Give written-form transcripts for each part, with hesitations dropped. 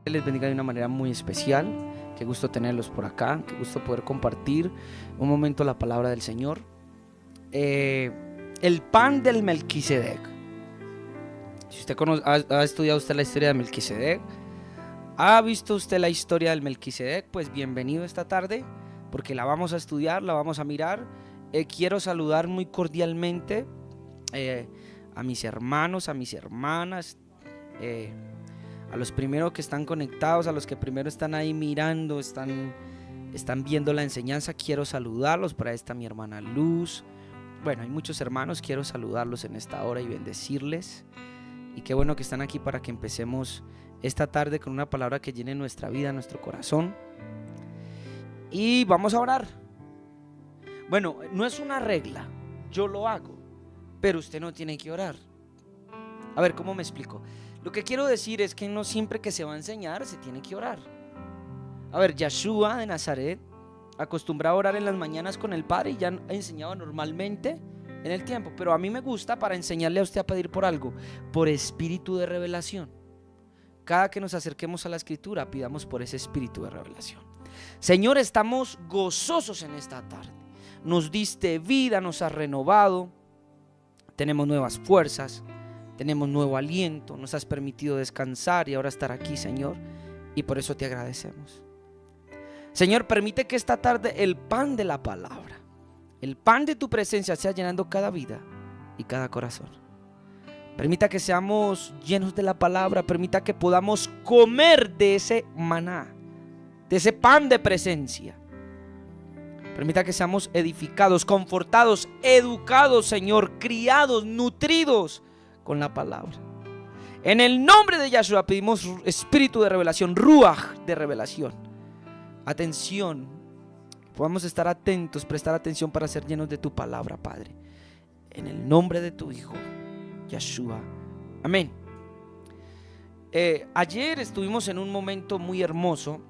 Les bendiga de una manera muy especial. Qué gusto tenerlos por acá, qué gusto poder compartir un momento la palabra del Señor. El pan del Melquisedec. Si usted ha estudiado usted la historia de Melquisedec, ha visto usted la historia del Melquisedec, pues bienvenido esta tarde, porque la vamos a estudiar, la vamos a mirar. Quiero saludar muy cordialmente a mis hermanos, a mis hermanas, a los primeros que están conectados, a los que primero están ahí mirando, están viendo la enseñanza. Quiero saludarlos. Para esta mi hermana Luz. Bueno, hay muchos hermanos, quiero saludarlos en esta hora y bendecirles. Y qué bueno que están aquí para que empecemos esta tarde con una palabra que llene nuestra vida, nuestro corazón. Y vamos a orar. Bueno, no es una regla, yo lo hago, pero usted no tiene que orar. A ver, ¿cómo me explico? Lo que quiero decir es que no siempre que se va a enseñar se tiene que orar. A ver, Yeshua de Nazaret acostumbraba a orar en las mañanas con el Padre y ya enseñaba normalmente en el tiempo. Pero a mí me gusta para enseñarle a usted a pedir por algo, por espíritu de revelación. Cada que nos acerquemos a la Escritura, pidamos por ese espíritu de revelación. Señor, estamos gozosos en esta tarde. Nos diste vida, nos has renovado, tenemos nuevas fuerzas, tenemos nuevo aliento, nos has permitido descansar y ahora estar aquí, Señor, y por eso te agradecemos. Señor, permite que esta tarde el pan de la palabra, el pan de tu presencia sea llenando cada vida y cada corazón. Permita que seamos llenos de la palabra, permita que podamos comer de ese maná, de ese pan de presencia. Permita que seamos edificados, confortados, educados, Señor, criados, nutridos con la palabra. En el nombre de Yahshua pedimos espíritu de revelación, ruaj de revelación. Atención, podamos estar atentos, prestar atención para ser llenos de tu palabra, Padre. En el nombre de tu Hijo, Yahshua. Amén. Ayer estuvimos en un momento muy hermoso.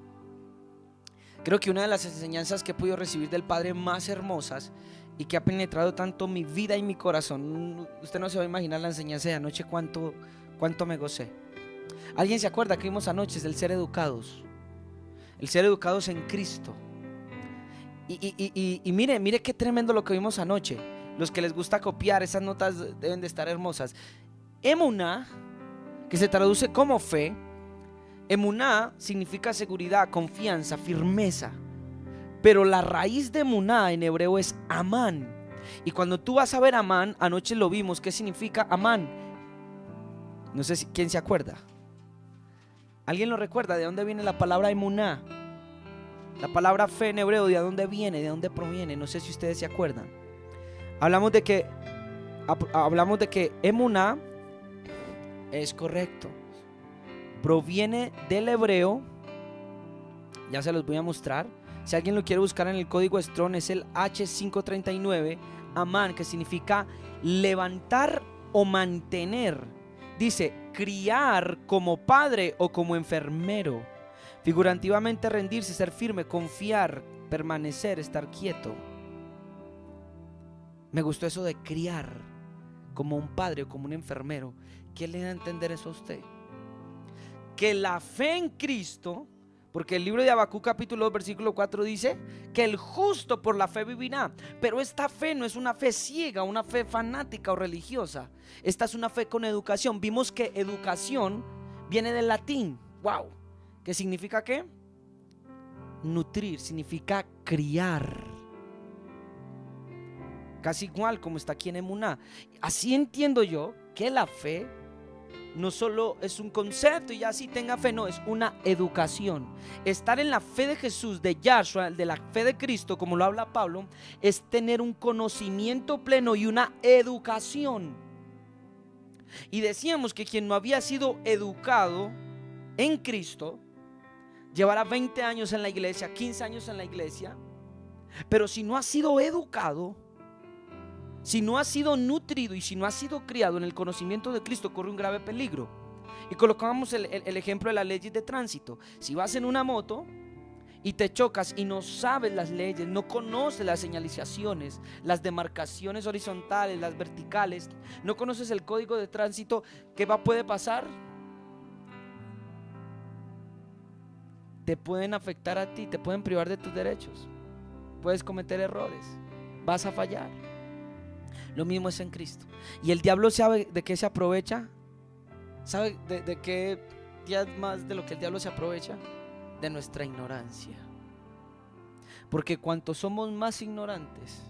Creo que una de las enseñanzas que he podido recibir del Padre más hermosas y que ha penetrado tanto mi vida y mi corazón. Usted no se va a imaginar la enseñanza de anoche cuánto me gocé. ¿Alguien se acuerda que vimos anoche del ser educados? El ser educados en Cristo. Y mire qué tremendo lo que vimos anoche. Los que les gusta copiar, esas notas deben de estar hermosas. Emuná, que se traduce como fe. Emuná significa seguridad, confianza, firmeza. Pero la raíz de emuná en hebreo es amán. Y cuando tú vas a ver amán, anoche lo vimos, ¿qué significa amán? No sé quién se acuerda. ¿Alguien lo recuerda? ¿De dónde viene la palabra emuná? La palabra fe en hebreo, ¿de dónde viene? ¿De dónde proviene? No sé si ustedes se acuerdan. Hablamos de que emuná es correcto. Proviene del hebreo. Ya se los voy a mostrar. Si alguien lo quiere buscar en el código Strong, es el H539, amán, que significa levantar o mantener. Dice, criar como padre o como enfermero. Figurativamente rendirse, ser firme, confiar, permanecer, estar quieto. Me gustó eso de criar como un padre o como un enfermero. ¿Qué le da a entender eso a usted? Que la fe en Cristo, porque el libro de Habacuc capítulo 2 versículo 4 dice que el justo por la fe vivirá. Pero esta fe no es una fe ciega, una fe fanática o religiosa. Esta es una fe con educación. Vimos que educación viene del latín. Wow. ¿Qué significa qué? Nutrir, significa criar. Casi igual como está aquí en Emuná. Así entiendo yo que la fe no solo es un concepto y ya si tenga fe, no, es una educación. Estar en la fe de Jesús, de Yahshua, de la fe de Cristo, como lo habla Pablo, es tener un conocimiento pleno y una educación. Y decíamos que quien no había sido educado en Cristo, llevará 20 años en la iglesia, 15 años en la iglesia, pero si no ha sido educado, si no ha sido nutrido y si no ha sido criado en el conocimiento de Cristo, corre un grave peligro. Y colocábamos el ejemplo de las leyes de tránsito. Si vas en una moto y te chocas y no sabes las leyes, no conoces las señalizaciones, las demarcaciones horizontales, las verticales, no conoces el código de tránsito, ¿qué puede pasar? te pueden afectar a ti, te pueden privar de tus derechos. Puedes cometer errores, vas a fallar. Lo mismo es en Cristo. Y el diablo sabe de qué se aprovecha. ¿Sabe de qué día más de lo que el diablo se aprovecha? De nuestra ignorancia. Porque cuanto somos más ignorantes,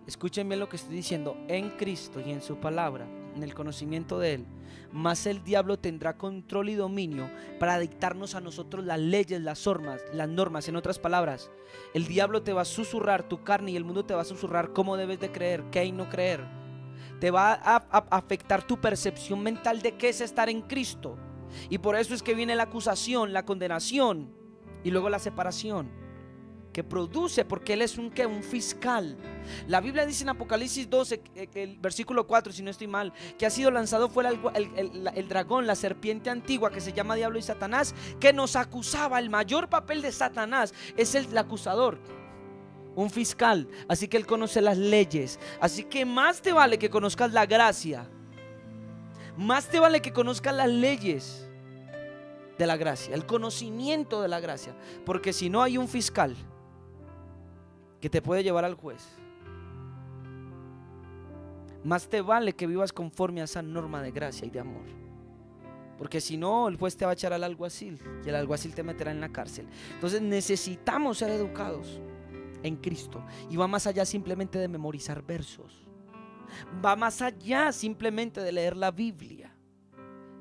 escuchen bien lo que estoy diciendo, en Cristo y en su palabra, en el conocimiento de Él, más el diablo tendrá control y dominio para dictarnos a nosotros las leyes, las normas. En otras palabras, el diablo te va a susurrar, tu carne y el mundo te va a susurrar cómo debes de creer, qué y no creer. Te va a afectar tu percepción mental de qué es estar en Cristo. Y por eso es que viene la acusación, la condenación y luego la separación que produce, porque Él es un fiscal. La Biblia dice en Apocalipsis 12, el versículo 4, si no estoy mal, que ha sido lanzado fuera el dragón, la serpiente antigua que se llama Diablo y Satanás, que nos acusaba. El mayor papel de Satanás es el acusador, un fiscal. Así que Él conoce las leyes. Así que más te vale que conozcas la gracia, más te vale que conozcas las leyes de la gracia, el conocimiento de la gracia, porque si no hay un fiscal que te puede llevar al juez, más te vale que vivas conforme a esa norma de gracia y de amor, porque si no el juez te va a echar al alguacil y el alguacil te meterá en la cárcel. Entonces necesitamos ser educados en Cristo, y va más allá simplemente de memorizar versos, va más allá simplemente de leer la Biblia.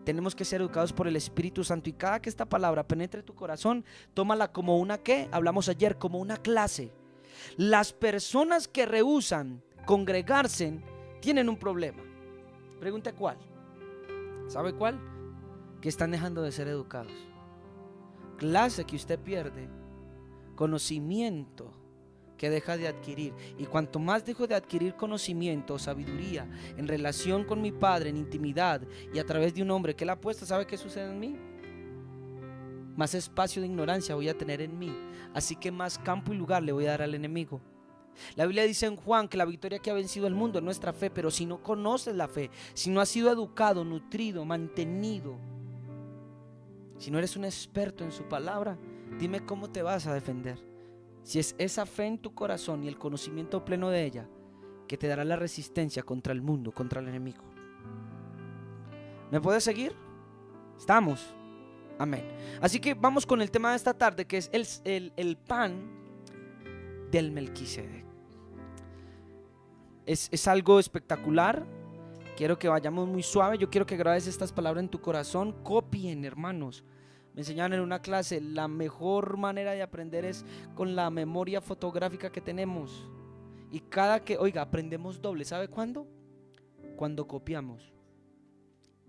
Tenemos que ser educados por el Espíritu Santo, y cada que esta palabra penetre tu corazón, tómala como una, ¿qué? Hablamos ayer, como una clase. Las personas que rehúsan congregarse tienen un problema. Pregunte cuál. ¿Sabe cuál? Que están dejando de ser educados. Clase que usted pierde, conocimiento que deja de adquirir. Y cuanto más dejo de adquirir conocimiento, sabiduría en relación con mi Padre, en intimidad y a través de un hombre que Él ha puesto, ¿sabe qué sucede en mí? Más espacio de ignorancia voy a tener en mí. Así que más campo y lugar le voy a dar al enemigo. La Biblia dice en Juan que la victoria que ha vencido el mundo es nuestra fe. Pero si no conoces la fe, si no has sido educado, nutrido, mantenido, si no eres un experto en su palabra, dime cómo te vas a defender. Si es esa fe en tu corazón y el conocimiento pleno de ella que te dará la resistencia contra el mundo, contra el enemigo. ¿Me puedes seguir? ¿Estamos? Amén. Así que vamos con el tema de esta tarde, que es el pan del Melquisedec. Es algo espectacular. Quiero que vayamos muy suave. Yo quiero que grabes estas palabras en tu corazón. Copien, hermanos. Me enseñaron en una clase, la mejor manera de aprender es con la memoria fotográfica que tenemos. Y aprendemos doble. ¿Sabe cuándo? Cuando copiamos,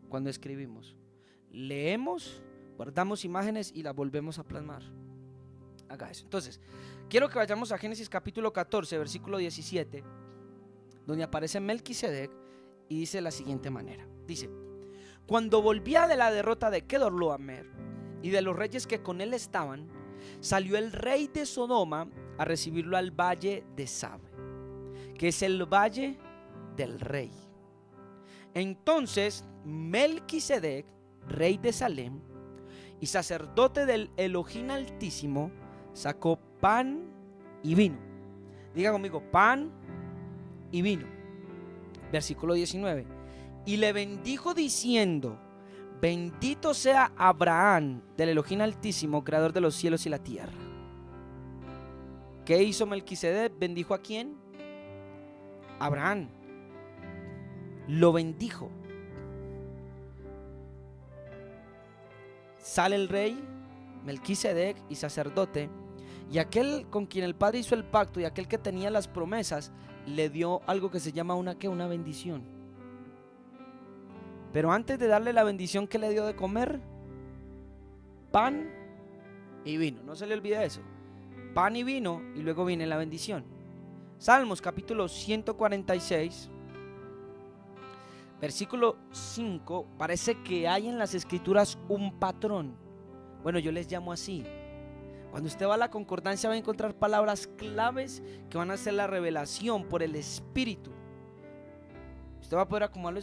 cuando escribimos. Leemos, guardamos imágenes y las volvemos a plasmar. Haga eso. Entonces, quiero que vayamos a Génesis capítulo 14, versículo 17, donde aparece Melquisedec y dice de la siguiente manera. Dice: cuando volvía de la derrota de Kedorlaomer y de los reyes que con él estaban, salió el rey de Sodoma a recibirlo al valle de Sabe, que es el valle del rey. Entonces Melquisedec, rey de Salem y sacerdote del Elohim Altísimo, sacó pan y vino. Diga conmigo, pan y vino. Versículo 19. Y le bendijo diciendo: bendito sea Abraham del Elohim Altísimo, creador de los cielos y la tierra. ¿Qué hizo Melquisedec? ¿Bendijo a quién? Abraham. Lo bendijo. Sale el rey Melquisedec y sacerdote, y aquel con quien el Padre hizo el pacto y aquel que tenía las promesas le dio algo que se llama una bendición. Pero antes de darle la bendición, ¿qué le dio de comer? Pan y vino. No se le olvide eso. Pan y vino, y luego viene la bendición. Salmos capítulo 146, versículo 5. Parece que hay en las escrituras un patrón. Bueno, yo les llamo así. Cuando usted va a la concordancia va a encontrar palabras claves que van a ser la revelación por el Espíritu Usted va a poder acomodar lo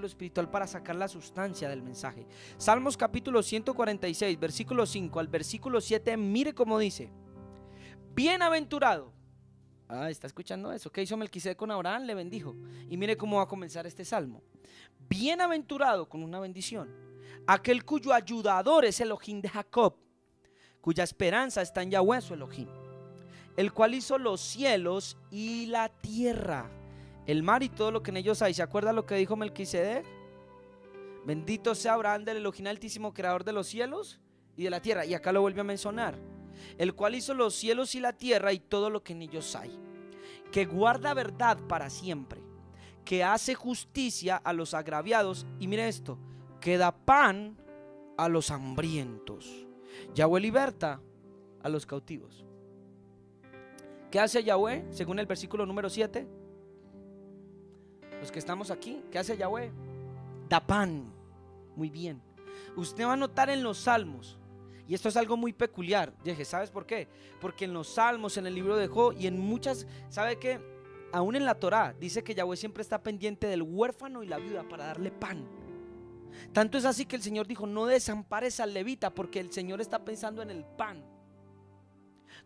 espiritual para sacar la sustancia del mensaje. Salmos capítulo 146, versículo 5 al versículo 7, mire cómo dice: bienaventurado. ¿Está escuchando eso? ¿Qué hizo Melquisedec con Abraham? Le bendijo. Y mire cómo va a comenzar este salmo. Bienaventurado, con una bendición, aquel cuyo ayudador es Elohim de Jacob, cuya esperanza está en Yahweh su Elohim, el cual hizo los cielos y la tierra, el mar y todo lo que en ellos hay. ¿Se acuerda lo que dijo Melquisedec? Bendito sea Abraham del Elohim Altísimo, creador de los cielos y de la tierra. Y acá lo vuelve a mencionar: el cual hizo los cielos y la tierra y todo lo que en ellos hay, que guarda verdad para siempre, que hace justicia a los agraviados. Y mire esto: que da pan a los hambrientos. Yahweh liberta a los cautivos. ¿Qué hace Yahweh según el versículo número 7? Los que estamos aquí, ¿qué hace Yahweh? Da pan. Muy bien. Usted va a notar en los salmos, y esto es algo muy peculiar. ¿Sabes por qué? Porque en los salmos, en el libro de Job y en muchas, ¿sabe qué? Aún en la Torá dice que Yahweh siempre está pendiente del huérfano y la viuda para darle pan. Tanto es así que el Señor dijo: no desampares al levita, porque el Señor está pensando en el pan.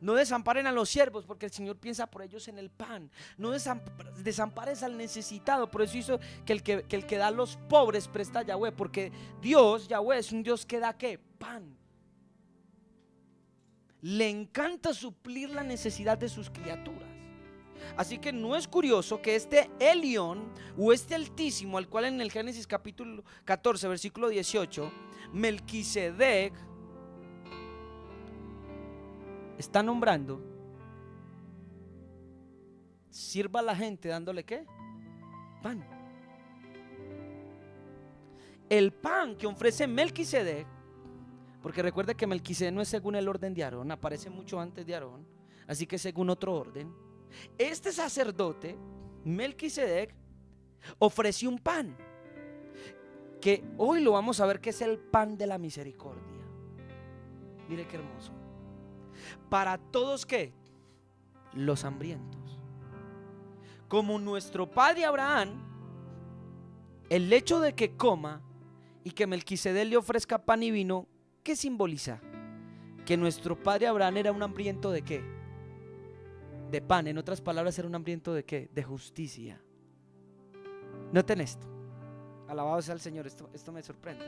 No desamparen a los siervos, porque el Señor piensa por ellos en el pan. No desampares al necesitado. Por eso hizo que el que da a los pobres presta a Yahweh, porque Dios, Yahweh, es un Dios que da ¿qué? Pan. Le encanta suplir la necesidad de sus criaturas. Así que no es curioso que este Elión o este Altísimo, al cual en el Génesis capítulo 14 versículo 18 Melquisedec está nombrando, sirva a la gente dándole ¿qué? Pan. El pan que ofrece Melquisedec, porque recuerde que Melquisedec no es según el orden de Aarón, aparece mucho antes de Aarón, así que según otro orden. Este sacerdote Melquisedec ofreció un pan que hoy lo vamos a ver, que es el pan de la misericordia. Mire qué hermoso. Para todos ¿qué? Los hambrientos. Como nuestro padre Abraham, el hecho de que coma y que Melquisedec le ofrezca pan y vino, ¿qué simboliza? Que nuestro padre Abraham era un hambriento ¿de qué? De pan. En otras palabras, era un hambriento ¿de qué? De justicia. Noten esto. Alabado sea el Señor. Esto me sorprende.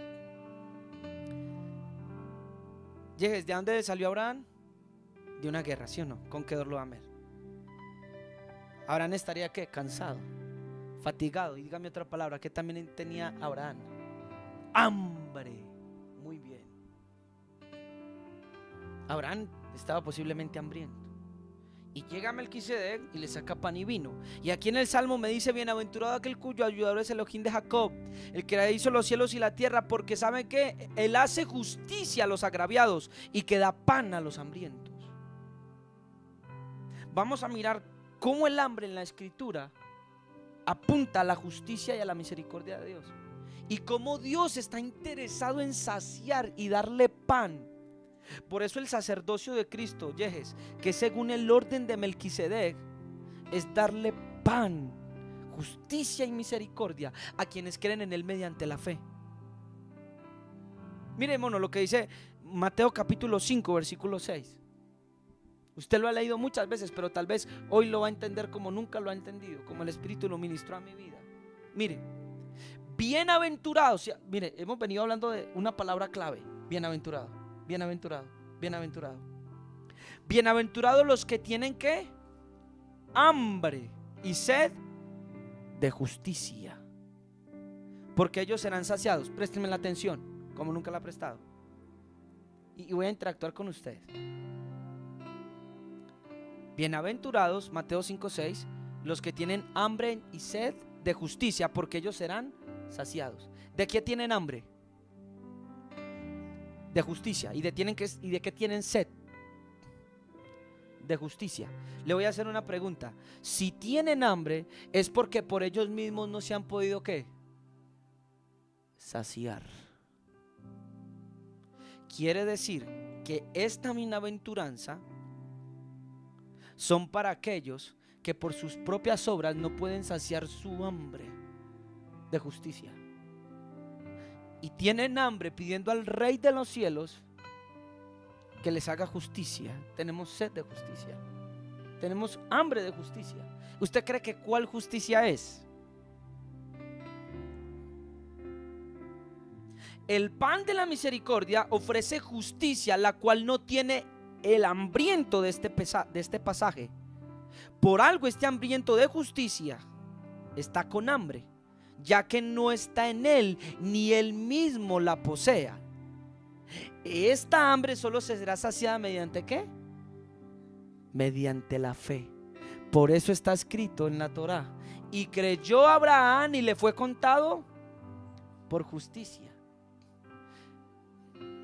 ¿De dónde salió Abraham? De una guerra, ¿sí o no? Con Kedorlaomer. Abraham estaría ¿qué? Cansado, fatigado. Y dígame otra palabra, ¿qué también tenía Abraham? Hambre. Muy bien. Abraham estaba posiblemente hambriento. Y llega Melquisedec y le saca pan y vino. Y aquí en el Salmo me dice: bienaventurado aquel cuyo ayudador es Elohim de Jacob, el que hizo los cielos y la tierra, porque sabe que Él hace justicia a los agraviados y que da pan a los hambrientos. Vamos a mirar cómo el hambre en la Escritura apunta a la justicia y a la misericordia de Dios, y cómo Dios está interesado en saciar y darle pan. Por eso el sacerdocio de Cristo, que según el orden de Melquisedec, es darle pan, justicia y misericordia a quienes creen en Él mediante la fe. Mire, mono, lo que dice Mateo capítulo 5 versículo 6. Usted lo ha leído muchas veces, pero tal vez hoy lo va a entender como nunca lo ha entendido, como el Espíritu lo ministró a mi vida. Mire, bienaventurados. Mire, hemos venido hablando de una palabra clave: bienaventurado, bienaventurado, bienaventurado. Bienaventurados los que tienen ¿qué? Hambre y sed de justicia, porque ellos serán saciados. Préstenme la atención, como nunca la he prestado, y voy a interactuar con ustedes. Bienaventurados, Mateo 5:6, los que tienen hambre y sed de justicia, porque ellos serán saciados. ¿De qué tienen hambre? De justicia. ¿Y de qué tienen sed? De justicia. Le voy a hacer una pregunta. Si tienen hambre, es porque por ellos mismos no se han podido ¿qué? Saciar. Quiere decir que esta bienaventuranza son para aquellos que por sus propias obras no pueden saciar su hambre. de justicia. Y tienen hambre pidiendo al Rey de los cielos que les haga justicia. Tenemos sed de justicia. Tenemos hambre de justicia. ¿Usted cree que cuál justicia es? El pan de la misericordia ofrece justicia, la cual no tiene el hambriento de este pasaje. Por algo este hambriento de justicia está con hambre, ya que no está en él, ni él mismo la posea. Esta hambre solo será saciada mediante ¿qué? Mediante la fe. Por eso está escrito en la Torá: y creyó Abraham y le fue contado por justicia.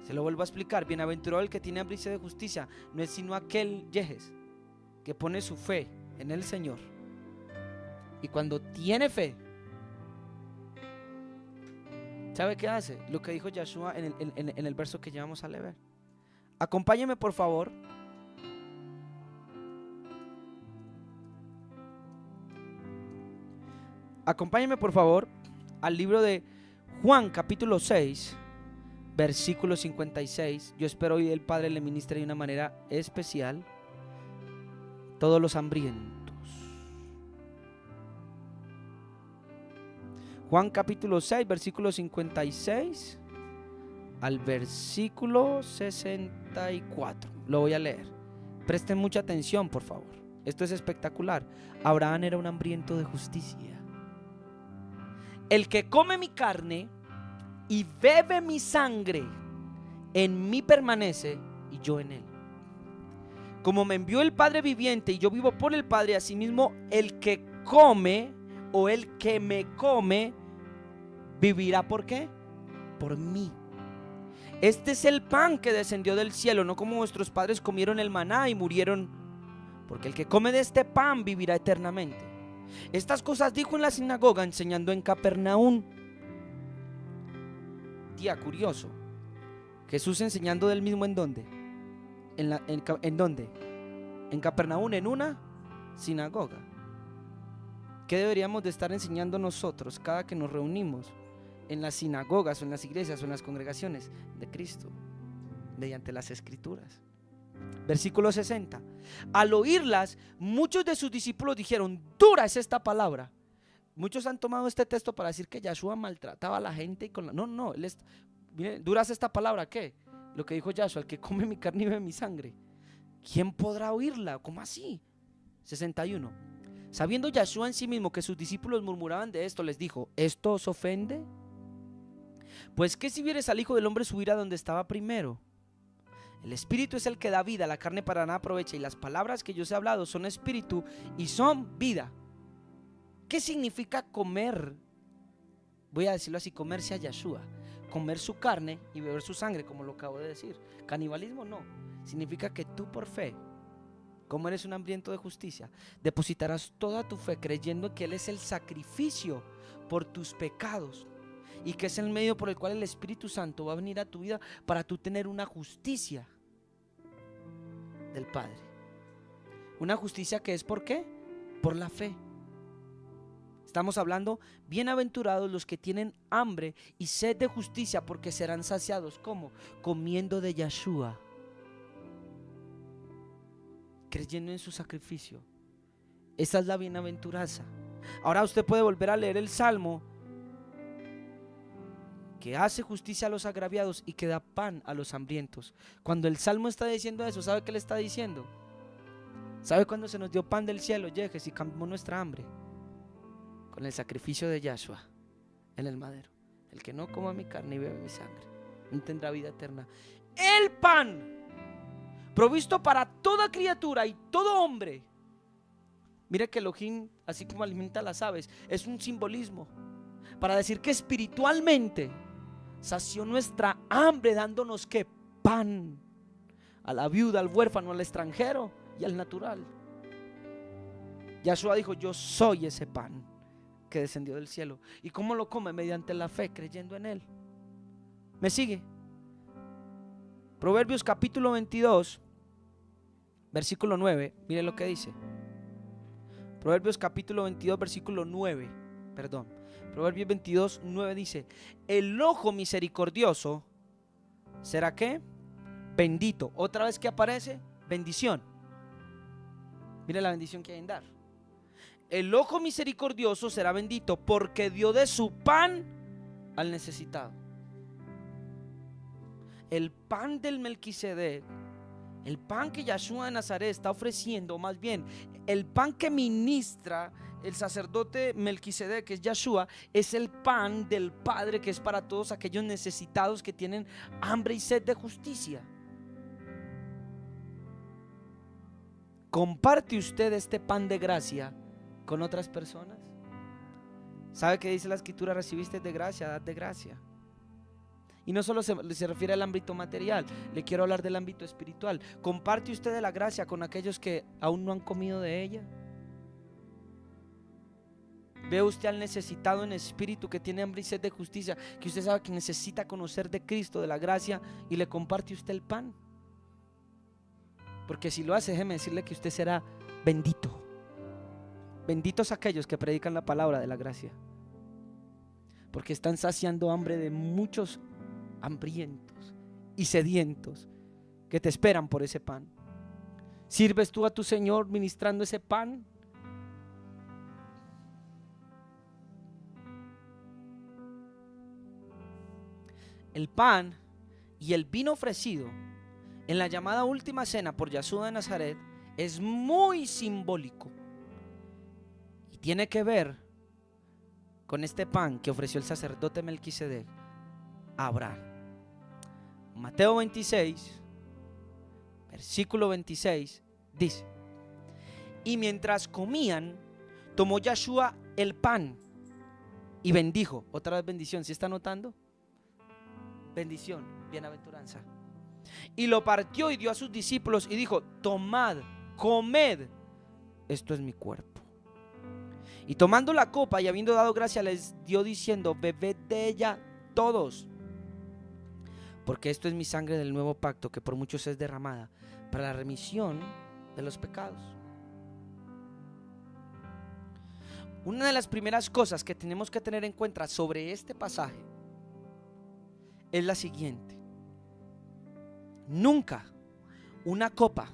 Se lo vuelvo a explicar: bienaventurado el que tiene hambre y sed de justicia, no es sino aquel Yejes que pone su fe en el Señor, y cuando tiene fe, ¿sabe qué hace? Lo que dijo Yeshua en el verso que llevamos a leer. Acompáñeme por favor al libro de Juan capítulo 6, versículo 56. Yo espero hoy el Padre le ministre de una manera especial todos los hambrientos. Juan capítulo 6, versículo 56 al versículo 64. Lo voy a leer. Presten mucha atención, por favor. Esto es espectacular. Abraham era un hambriento de justicia. El que come mi carne y bebe mi sangre, en mí permanece y yo en él. Como me envió el Padre viviente y yo vivo por el Padre, asimismo el que come o el que me come vivirá. ¿Por qué? Por mí. Este es el pan que descendió del cielo, no como vuestros padres comieron el maná y murieron, porque el que come de este pan vivirá eternamente. Estas cosas dijo en la sinagoga, enseñando en Capernaum. Día curioso. Jesús enseñando del mismo, ¿en dónde? ¿En dónde? En Capernaum, en una sinagoga. ¿Qué deberíamos de estar enseñando nosotros cada que nos reunimos? En las sinagogas o en las iglesias o en las congregaciones de Cristo, mediante las escrituras. Versículo 60. Al oírlas, muchos de sus discípulos dijeron: dura es esta palabra. Muchos han tomado este texto para decir que Yahshua maltrataba a la gente y no, mire, dura es esta palabra. ¿Qué? Lo que dijo Yahshua: el que come mi carne y bebe mi sangre, ¿quién podrá oírla? ¿Cómo así? 61. Sabiendo Yahshua en sí mismo que sus discípulos murmuraban de esto, les dijo: ¿esto os ofende? Pues que si vieres al Hijo del Hombre subir a donde estaba primero. El espíritu es el que da vida, la carne para nada aprovecha, y las palabras que yo os he hablado son espíritu y son vida. ¿Qué significa comer? Voy a decirlo así: comerse a Yahshua, comer su carne y beber su sangre, como lo acabo de decir. Canibalismo no, significa que tú por fe, como eres un hambriento de justicia, depositarás toda tu fe creyendo que Él es el sacrificio por tus pecados y que es el medio por el cual el Espíritu Santo va a venir a tu vida para tú tener una justicia del Padre. Una justicia que es ¿por qué? Por la fe. Estamos hablando: bienaventurados los que tienen hambre y sed de justicia, porque serán saciados. ¿Cómo? Comiendo de Yahshua, creyendo en su sacrificio. Esa es la bienaventuranza. Ahora usted puede volver a leer el Salmo, que hace justicia a los agraviados y que da pan a los hambrientos. Cuando el Salmo está diciendo eso, ¿sabe qué le está diciendo? ¿Sabe cuándo se nos dio pan del cielo, Yejes, y calmó nuestra hambre? Con el sacrificio de Yahshua en el madero. El que no coma mi carne y bebe mi sangre no tendrá vida eterna. El pan provisto para toda criatura y todo hombre. Mire que Elohim, así como alimenta a las aves, es un simbolismo para decir que espiritualmente sació nuestra hambre, dándonos ¿qué? Pan a la viuda, al huérfano, al extranjero y al natural. Yahshua dijo: yo soy ese pan que descendió del cielo. ¿Y cómo lo come? Mediante la fe, creyendo en Él. ¿Me sigue? Proverbios capítulo 22, versículo 9. Mire lo que dice. Proverbios capítulo 22, versículo 9. Proverbios 22, 9 dice: el ojo misericordioso será ¿qué? Bendito. Otra vez que aparece, bendición. Mire la bendición que hay en dar. El ojo misericordioso será bendito porque dio de su pan al necesitado. El pan del Melquisedec, el pan que Yeshua de Nazaret está ofreciendo, más bien el pan que ministra el sacerdote Melquisedec, que es Yeshua, es el pan del Padre, que es para todos aquellos necesitados que tienen hambre y sed de justicia. ¿Comparte usted este pan de gracia con otras personas? ¿Sabe qué dice la escritura? Recibiste de gracia, dad de gracia. Y no solo se refiere al ámbito material, le quiero hablar del ámbito espiritual. ¿Comparte usted de la gracia con aquellos que aún no han comido de ella? ¿Ve usted al necesitado en espíritu que tiene hambre y sed de justicia, que usted sabe que necesita conocer de Cristo, de la gracia, y le comparte usted el pan? Porque si lo hace, déjeme decirle que usted será bendito. Benditos aquellos que predican la palabra de la gracia, porque están saciando hambre de muchos hambrientos y sedientos que te esperan por ese pan. ¿Sirves tú a tu Señor ministrando ese pan? El pan y el vino ofrecido en la llamada última cena por Yeshua de Nazaret es muy simbólico y tiene que ver con este pan que ofreció el sacerdote Melquisedec a Abraham. Mateo 26, versículo 26 dice: y mientras comían, tomó Yeshua el pan y bendijo. Otra vez bendición, ¿sí está notando? Bendición, bienaventuranza. Y lo partió y dio a sus discípulos y dijo: tomad, comed, esto es mi cuerpo. Y tomando la copa y habiendo dado gracia, les dio diciendo: bebed de ella todos, porque esto es mi sangre del nuevo pacto, que por muchos es derramada para la remisión de los pecados. Una de las primeras cosas que tenemos que tener en cuenta sobre este pasaje es la siguiente: nunca una copa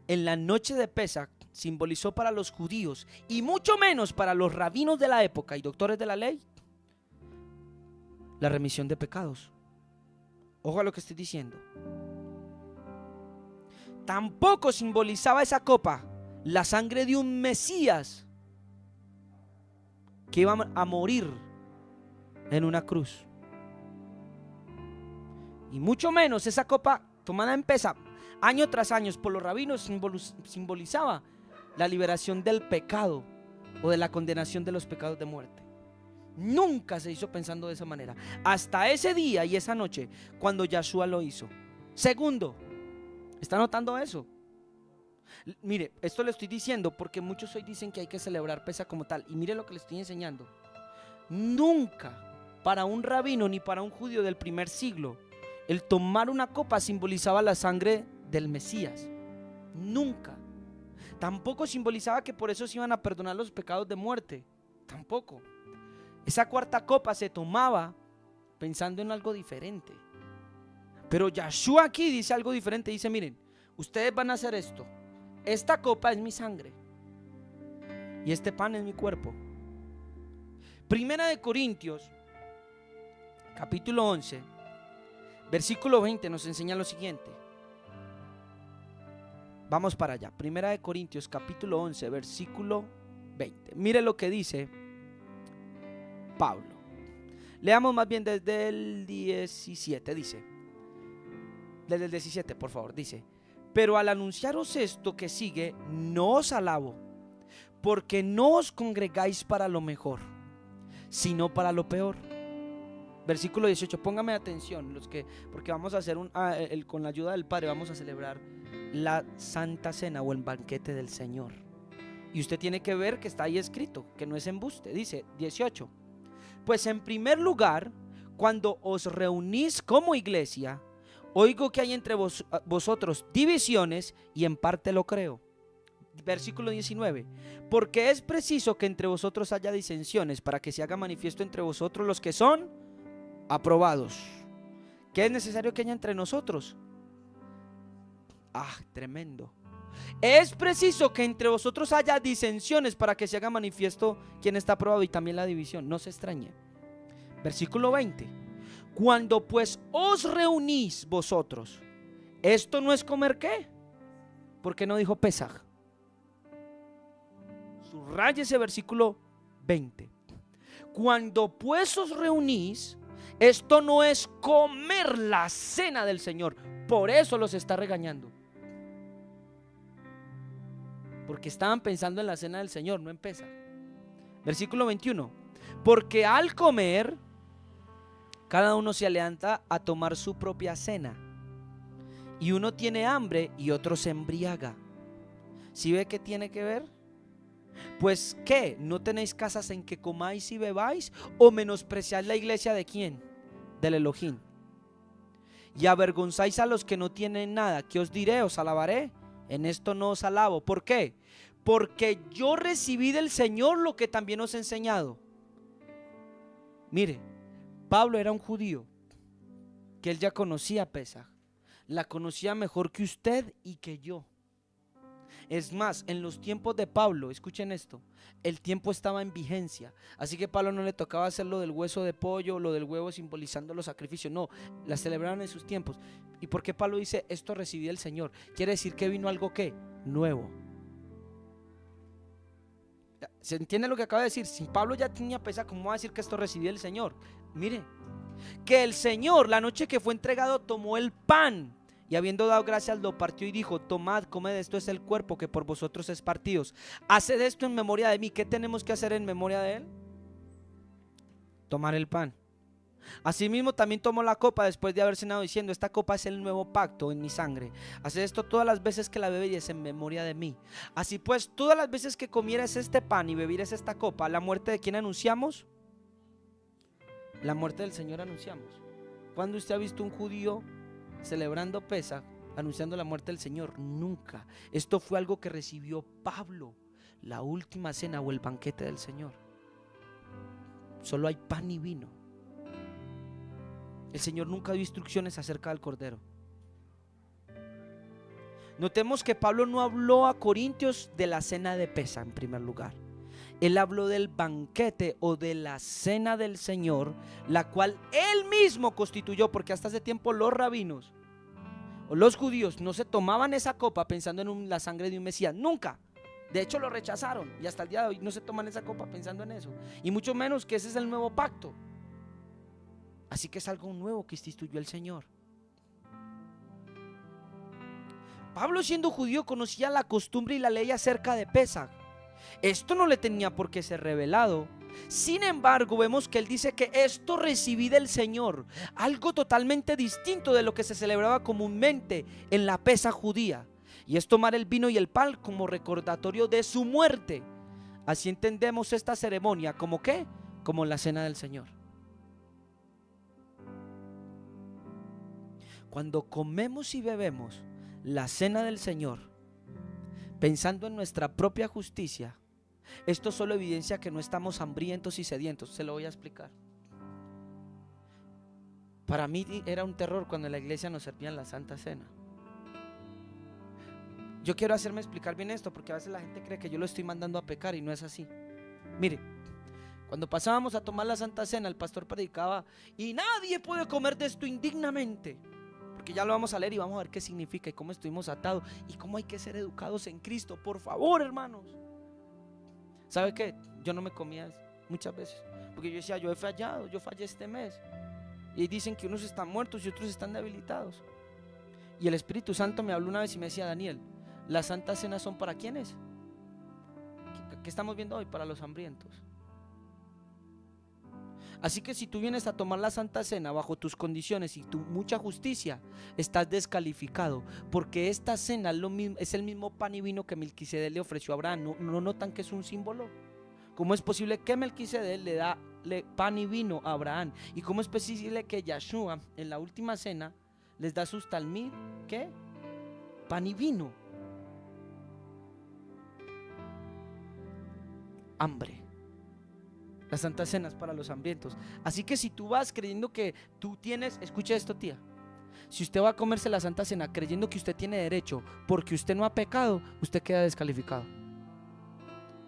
en la noche de Pesaj simbolizó para los judíos, y mucho menos para los rabinos de la época y doctores de la ley, la remisión de pecados. Ojo a lo que estoy diciendo. Tampoco simbolizaba esa copa la sangre de un Mesías que iba a morir en una cruz. Y mucho menos esa copa tomada en Pesaj año tras año por los rabinos simbolizaba la liberación del pecado o de la condenación de los pecados de muerte. Nunca se hizo pensando de esa manera, hasta ese día y esa noche cuando Yeshua lo hizo. Segundo, ¿está notando eso? Mire, esto le estoy diciendo porque muchos hoy dicen que hay que celebrar Pesaj como tal, y mire lo que le estoy enseñando. Nunca para un rabino ni para un judío del primer siglo el tomar una copa simbolizaba la sangre del Mesías. Nunca. Tampoco simbolizaba que por eso se iban a perdonar los pecados de muerte. Tampoco. Esa cuarta copa se tomaba pensando en algo diferente. Pero Yeshua aquí dice algo diferente. Dice: miren, ustedes van a hacer esto. Esta copa es mi sangre y este pan es mi cuerpo. Primera de Corintios, capítulo 11, versículo 20 nos enseña lo siguiente. Vamos para allá. Primera de Corintios, capítulo 11, versículo 20. Mire lo que dice Pablo. Leamos más bien desde el 17. Dice, desde el 17, por favor. Dice: pero al anunciaros esto que sigue, no os alabo, porque no os congregáis para lo mejor, sino para lo peor. Versículo 18, póngame atención, porque vamos a hacer con la ayuda del Padre vamos a celebrar la Santa Cena o el banquete del Señor. Y usted tiene que ver que está ahí escrito, que no es embuste. Dice 18: pues en primer lugar, cuando os reunís como iglesia, oigo que hay entre vosotros divisiones, y en parte lo creo. Versículo 19. Porque es preciso que entre vosotros haya disensiones, para que se haga manifiesto entre vosotros los que son aprobados. ¿Qué es necesario que haya entre nosotros? Tremendo. Es preciso que entre vosotros haya disensiones, para que se haga manifiesto quién está aprobado, y también la división. No se extrañe. Versículo 20. Cuando pues os reunís vosotros, esto no es comer, ¿qué? ¿Por qué no dijo Pesaj? Subraya ese versículo 20. Cuando pues os reunís, esto no es comer la cena del Señor. Por eso los está regañando, porque estaban pensando en la cena del Señor, no en Pesaj. Versículo 21. Porque al comer, cada uno se levanta a tomar su propia cena, y uno tiene hambre y otro se embriaga. ¿Sí ve qué tiene que ver? Pues ¿qué? ¿No tenéis casas en que comáis y bebáis? ¿O menospreciáis la iglesia de quién? Del Elohim. Y avergonzáis a los que no tienen nada. ¿Qué os diré? ¿Os alabaré? En esto no os alabo. ¿Por qué? Porque yo recibí del Señor lo que también os he enseñado. Mire, Pablo era un judío que él ya conocía Pesaj. La conocía mejor que usted y que yo. Es más, en los tiempos de Pablo, escuchen esto, el tiempo estaba en vigencia. Así que a Pablo no le tocaba hacer lo del hueso de pollo, lo del huevo simbolizando los sacrificios. No, la celebraban en sus tiempos. ¿Y por qué Pablo dice esto recibí del Señor? Quiere decir que vino algo ¿qué? Nuevo. ¿Se entiende lo que acaba de decir? Si Pablo ya tenía Pesaj, ¿cómo va a decir que esto recibí del Señor? Mire, que el Señor, la noche que fue entregado, tomó el pan y habiendo dado gracias lo partió y dijo: tomad, comed, esto es el cuerpo que por vosotros es partido. Haced esto en memoria de mí. ¿Qué tenemos que hacer en memoria de él? Tomar el pan. Asimismo también tomó la copa después de haber cenado, diciendo: esta copa es el nuevo pacto en mi sangre. Haced esto todas las veces que la bebieres en memoria de mí. Así pues, todas las veces que comieres este pan y bebieres esta copa, ¿la muerte de quién anunciamos? La muerte del Señor anunciamos. ¿Cuándo usted ha visto un judío celebrando Pesaj anunciando la muerte del Señor? Nunca. Esto fue algo que recibió Pablo, la última cena o el banquete del Señor. Solo hay pan y vino. El Señor nunca dio instrucciones acerca del Cordero. Notemos que Pablo no habló a Corintios de la cena de Pesaj en primer lugar. Él habló del banquete o de la cena del Señor, la cual él mismo constituyó, porque hasta ese tiempo los rabinos o los judíos no se tomaban esa copa pensando en la sangre de un Mesías, nunca. De hecho lo rechazaron y hasta el día de hoy no se toman esa copa pensando en eso, y mucho menos que ese es el nuevo pacto. Así que es algo nuevo que instituyó el Señor. Pablo, siendo judío, conocía la costumbre y la ley acerca de Pesaj. Esto no le tenía por qué ser revelado. Sin embargo, vemos que él dice que esto recibí del Señor, algo totalmente distinto de lo que se celebraba comúnmente en la Pesaj judía, y es tomar el vino y el pan como recordatorio de su muerte. Así entendemos esta ceremonia como ¿qué? Como la cena del Señor. Cuando comemos y bebemos la cena del Señor pensando en nuestra propia justicia, esto solo evidencia que no estamos hambrientos y sedientos. Se lo voy a explicar. Para mí era un terror cuando en la iglesia nos servían la Santa Cena. Yo quiero hacerme explicar bien esto, porque a veces la gente cree que yo lo estoy mandando a pecar y no es así. Mire, cuando pasábamos a tomar la Santa Cena, el pastor predicaba: y nadie puede comer de esto indignamente, porque ya lo vamos a leer y vamos a ver qué significa y cómo estuvimos atados y cómo hay que ser educados en Cristo. Por favor, hermanos. ¿Sabe qué? Yo no me comía muchas veces, porque yo decía: yo he fallado, yo fallé este mes. Y dicen que unos están muertos y otros están debilitados. Y el Espíritu Santo me habló una vez y me decía: Daniel, las santas cenas son ¿para quiénes? ¿Qué estamos viendo hoy? Para los hambrientos. Así que si tú vienes a tomar la Santa Cena bajo tus condiciones y tu mucha justicia, estás descalificado, porque esta cena es el mismo pan y vino que Melquisedec le ofreció a Abraham. ¿No notan que es un símbolo? ¿Cómo es posible que Melquisedec le da pan y vino a Abraham? ¿Y cómo es posible que Yahshua en la última cena les da sus talmid? ¿Qué? Pan y vino. hambre. La Santa Cena es para los hambrientos. Así que si tú vas creyendo que tú tienes, escuche esto, tía. Si usted va a comerse la Santa Cena creyendo que usted tiene derecho porque usted no ha pecado, usted queda descalificado.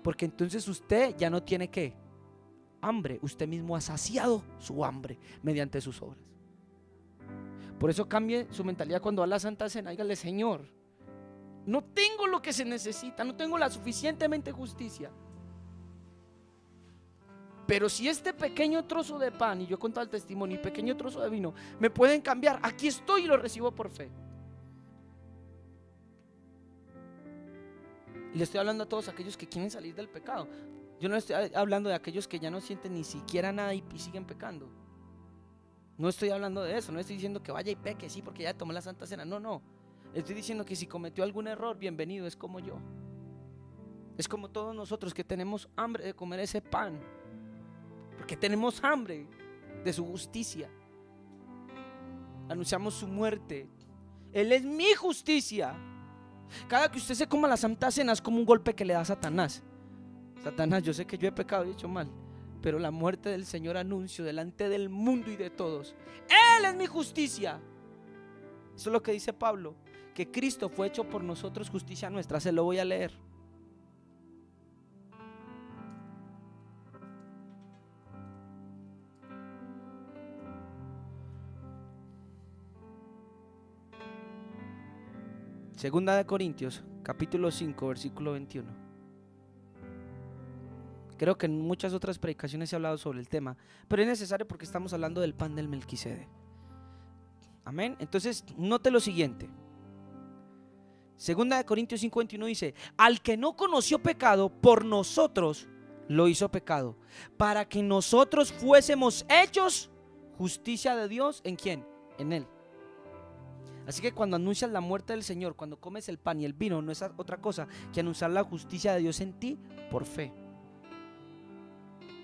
Porque entonces usted ya no tiene ¿qué? Hambre. Usted mismo ha saciado su hambre mediante sus obras. Por eso cambie su mentalidad cuando va a la Santa Cena. Dígale: Señor, no tengo lo que se necesita, no tengo la suficientemente justicia. Pero si este pequeño trozo de pan, y yo he contado el testimonio, y pequeño trozo de vino me pueden cambiar, aquí estoy y lo recibo por fe. Y le estoy hablando a todos aquellos que quieren salir del pecado. Yo no estoy hablando de aquellos que ya no sienten ni siquiera nada y siguen pecando. No estoy hablando de eso, no estoy diciendo que vaya y peque, sí, porque ya tomó la Santa Cena. No. Estoy diciendo que si cometió algún error, bienvenido, es como yo. Es como todos nosotros que tenemos hambre de comer ese pan. Porque tenemos hambre de su justicia. Anunciamos su muerte. Él es mi justicia. Cada que usted se coma la Santa Cena es como un golpe que le da a Satanás. Satanás, yo sé que yo he pecado y he hecho mal, pero la muerte del Señor anuncio delante del mundo y de todos: Él es mi justicia. Eso es lo que dice Pablo, que Cristo fue hecho por nosotros justicia nuestra. Se lo voy a leer. Segunda de Corintios, capítulo 5, versículo 21. Creo que en muchas otras predicaciones he hablado sobre el tema, pero es necesario porque estamos hablando del pan del Melquisedec. Amén. Entonces, note lo siguiente. Segunda de Corintios 5:21 dice: al que no conoció pecado, por nosotros lo hizo pecado, para que nosotros fuésemos hechos justicia de Dios. ¿En quién? En Él. Así que cuando anuncias la muerte del Señor, cuando comes el pan y el vino, no es otra cosa que anunciar la justicia de Dios en ti por fe.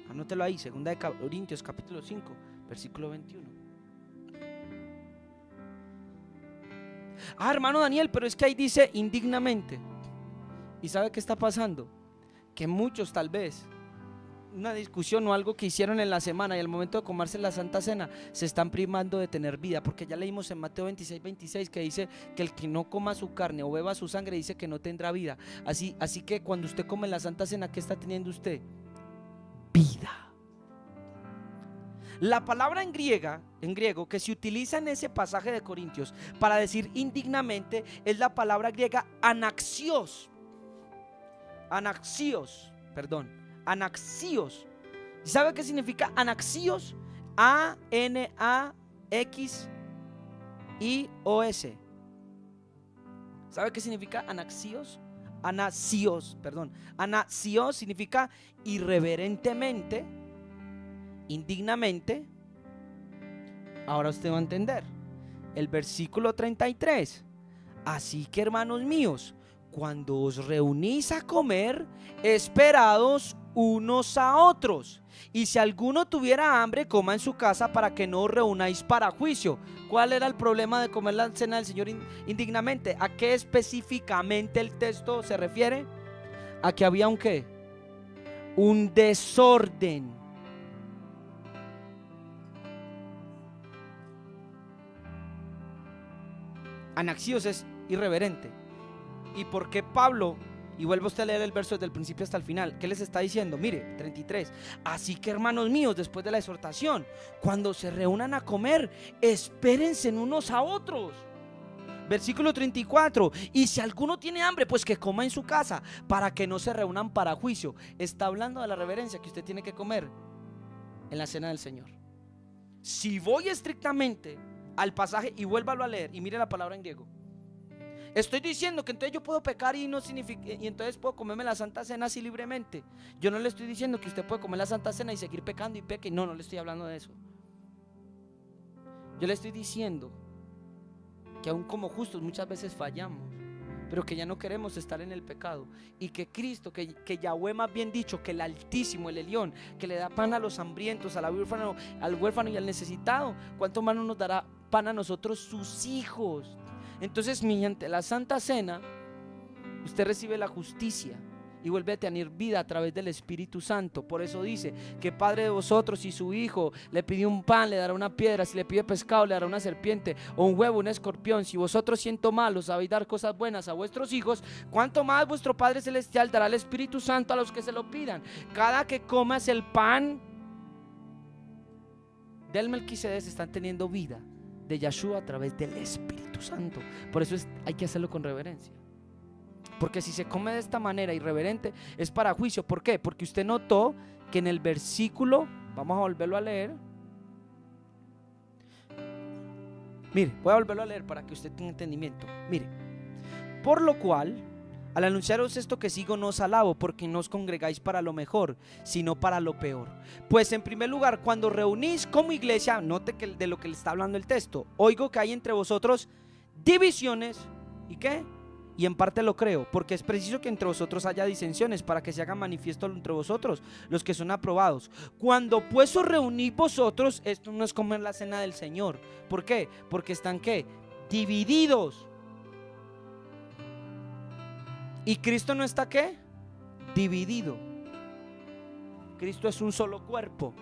Anótelo ahí, segunda de Corintios capítulo 5, versículo 21. Hermano Daniel, pero es que ahí dice indignamente. ¿Y sabe qué está pasando? Que muchos, tal vez una discusión o algo que hicieron en la semana, y al momento de comerse la Santa Cena se están privando de tener vida, porque ya leímos en Mateo 26:26 que dice que el que no coma su carne o beba su sangre dice que no tendrá vida. Así que cuando usted come la Santa Cena, ¿qué está teniendo usted? Vida. La palabra en griego que se utiliza en ese pasaje de Corintios para decir indignamente es la palabra griega anaxios. Anaxios. ¿Y sabe qué significa anaxios? A-N-A-X-I-O-S. ¿Sabe qué significa anaxios? Anaxios significa irreverentemente, indignamente. Ahora usted va a entender. El versículo 33. Así que, hermanos míos, cuando os reunís a comer, esperados unos a otros. Y si alguno tuviera hambre, coma en su casa, para que no os reunáis para juicio. ¿Cuál era el problema de comer la cena del Señor indignamente? ¿A qué específicamente el texto se refiere? A que había un ¿qué? Un desorden. Anaxios es irreverente. ¿Y por qué Pablo? Y vuelve usted a leer el verso desde el principio hasta el final. ¿Qué les está diciendo? Mire, 33. Así que, hermanos míos, después de la exhortación, cuando se reúnan a comer, espérense unos a otros. Versículo 34. Y si alguno tiene hambre, pues que coma en su casa, para que no se reúnan para juicio. Está hablando de la reverencia que usted tiene que comer en la cena del Señor. Si voy estrictamente al pasaje y vuélvalo a leer y mire la palabra en griego, estoy diciendo que entonces yo puedo pecar y no significa, y entonces puedo comerme la Santa Cena así libremente. Yo no le estoy diciendo que usted puede comer la Santa Cena y seguir pecando y peque. No le estoy hablando de eso. Yo le estoy diciendo que aún como justos muchas veces fallamos, pero que ya no queremos estar en el pecado, y que Cristo, que Yahweh, más bien dicho, que el Altísimo, el Elión, que le da pan a los hambrientos, al huérfano y al necesitado, ¿cuánto más no nos dará pan a nosotros, sus hijos? Entonces, mediante la Santa Cena, usted recibe la justicia. y vuelve a tener vida a través del Espíritu Santo. Por eso dice que Padre de vosotros, si su hijo le pide un pan, le dará una piedra; si le pide pescado, le dará una serpiente; o un huevo, un escorpión. Si vosotros, siendo malos, sabéis dar cosas buenas a vuestros hijos, cuánto más vuestro Padre Celestial dará el Espíritu Santo a los que se lo pidan. Cada que comas el pan del Melquisedec, están teniendo vida de Yeshua a través del Espíritu Santo. Por eso hay que hacerlo con reverencia. Porque si se come de esta manera irreverente, es para juicio. ¿Por qué? Porque usted notó que en el versículo, vamos a volverlo a leer. Mire, voy a volverlo a leer para que usted tenga entendimiento. Mire, por lo cual, al anunciaros esto que sigo, no os alabo, porque no os congregáis para lo mejor, sino para lo peor. Pues en primer lugar, cuando reunís como iglesia, note que de lo que le está hablando el texto, oigo que hay entre vosotros divisiones. ¿Y qué? Y en parte lo creo, porque es preciso que entre vosotros haya disensiones, para que se hagan manifiesto entre vosotros los que son aprobados. Cuando pues os reunís vosotros, esto no es como en la cena del Señor. ¿Por qué? Porque están ¿qué? Divididos. ¿Y Cristo no está qué? Dividido. Cristo es un solo cuerpo.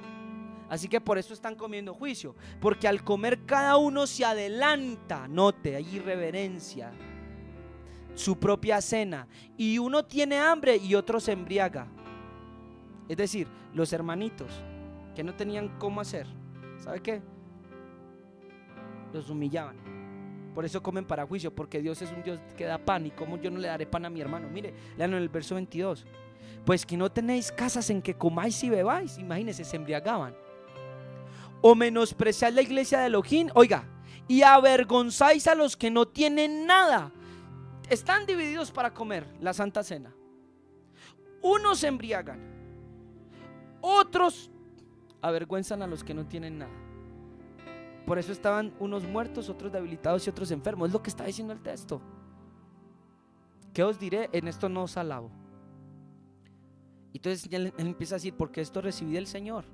Así que por eso están comiendo juicio, porque al comer cada uno se adelanta, note, hay irreverencia, su propia cena, y uno tiene hambre y otro se embriaga. Es decir, los hermanitos que no tenían cómo hacer, ¿sabe qué? Los humillaban. Por eso comen para juicio, porque Dios es un Dios que da pan, y como yo no le daré pan a mi hermano. Mire, lean en el verso 22. Pues que no tenéis casas en que comáis y bebáis. Imagínense, se embriagaban. O menospreciáis la iglesia de Elohim, oiga, y avergonzáis a los que no tienen nada. Están divididos para comer la Santa Cena. Unos se embriagan, otros avergüenzan a los que no tienen nada. Por eso estaban unos muertos, otros debilitados y otros enfermos. Es lo que está diciendo el texto. ¿Qué os diré? En esto no os alabo. Entonces él empieza a decir, porque esto recibí del Señor.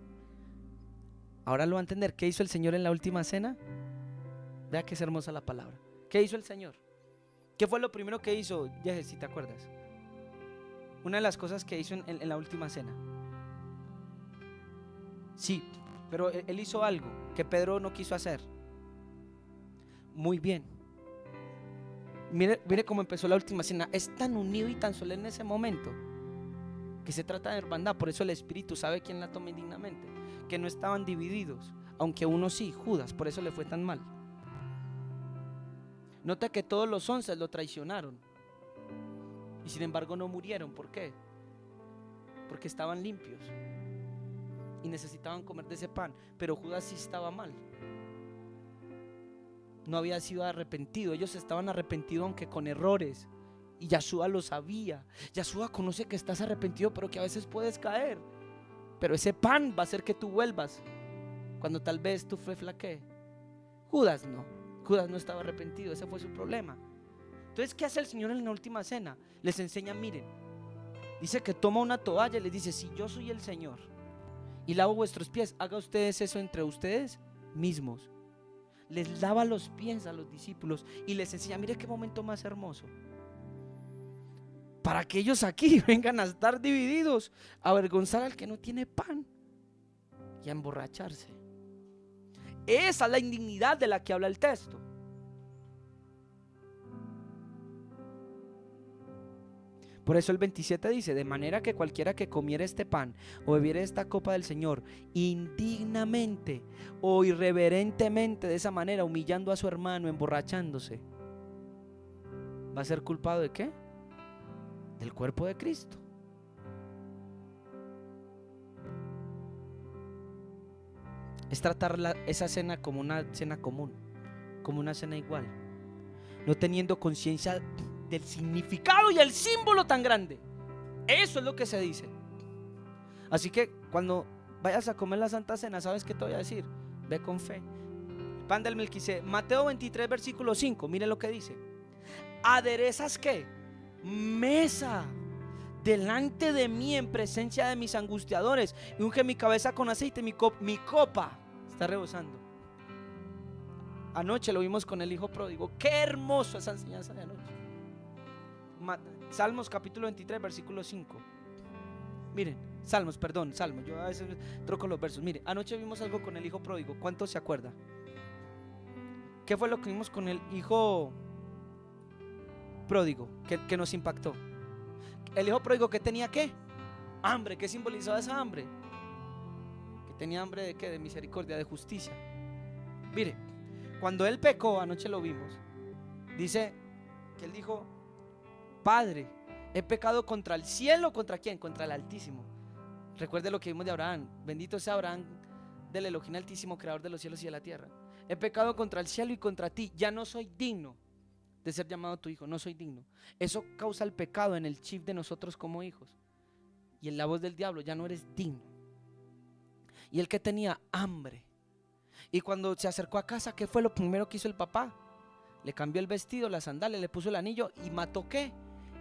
Ahora lo va a entender. ¿Qué hizo el Señor en la última cena? Vea que es hermosa la palabra. ¿Qué hizo el Señor? ¿Qué fue lo primero que hizo, Yeje, si te acuerdas? Una de las cosas que hizo en la última cena. Sí, pero él hizo algo que Pedro no quiso hacer. Muy bien. Mire cómo empezó la última cena. Es tan unido y tan solemne en ese momento, que se trata de hermandad. Por eso el Espíritu sabe quién la toma indignamente. Que no estaban divididos, aunque uno sí, Judas. Por eso le fue tan mal. Nota que todos los 11 lo traicionaron, y sin embargo no murieron. ¿Por qué? Porque estaban limpios y necesitaban comer de ese pan. Pero Judas sí estaba mal. No había sido arrepentido. Ellos estaban arrepentidos, aunque con errores, y Yeshua lo sabía. Yeshua conoce que estás arrepentido, pero que a veces puedes caer. Pero ese pan va a hacer que tú vuelvas cuando tal vez tu fe flaquee. Judas no. Judas no estaba arrepentido, ese fue su problema. Entonces, ¿qué hace el Señor en la última cena? Les enseña, miren, dice que toma una toalla y les dice, si yo soy el Señor y lavo vuestros pies, haga ustedes eso entre ustedes mismos. Les lava los pies a los discípulos y les enseña, mire qué momento más hermoso. Para que ellos aquí vengan a estar divididos, a avergonzar al que no tiene pan y a emborracharse. Esa es la indignidad de la que habla el texto. Por eso el 27 dice, de manera que cualquiera que comiera este pan o bebiera esta copa del Señor indignamente o irreverentemente, de esa manera, humillando a su hermano, emborrachándose, va a ser culpado ¿de qué? Del cuerpo de Cristo. Es tratar esa cena como una cena común, como una cena igual, no teniendo conciencia del significado y el símbolo tan grande. Eso es lo que se dice. Así que cuando vayas a comer la Santa Cena, ¿sabes qué te voy a decir? Ve con fe. El pan del Melquisedec, Mateo 23 versículo 5, mire lo que dice. ¿Aderezas qué? Mesa delante de mí en presencia de mis angustiadores, y unge mi cabeza con aceite, mi copa está rebosando. Anoche lo vimos con el hijo pródigo. Qué hermoso esa enseñanza de anoche. Salmos capítulo 23, versículo 5. Miren, Salmos, yo a veces troco los versos. Mire, anoche vimos algo con el hijo pródigo. ¿Cuántos se acuerda? ¿Qué fue lo que vimos con el hijo pródigo que nos impactó? El hijo pródigo, que tenía ¿qué? Hambre. ¿Qué simbolizaba esa hambre? Que tenía hambre de ¿qué? De misericordia, de justicia. Mire, cuando él pecó, anoche lo vimos, dice que él dijo: Padre, he pecado contra el cielo. ¿Contra quién? Contra el Altísimo. Recuerde lo que vimos de Abraham. Bendito sea Abraham del Elohim Altísimo, creador de los cielos y de la tierra. He pecado contra el cielo y contra ti. Ya no soy digno de ser llamado tu hijo. No soy digno. Eso causa el pecado en el chip de nosotros como hijos. Y en la voz del diablo: ya no eres digno. Y el que tenía hambre. Y cuando se acercó a casa, ¿qué fue lo primero que hizo el papá? Le cambió el vestido, las sandalias, le puso el anillo y mató ¿qué?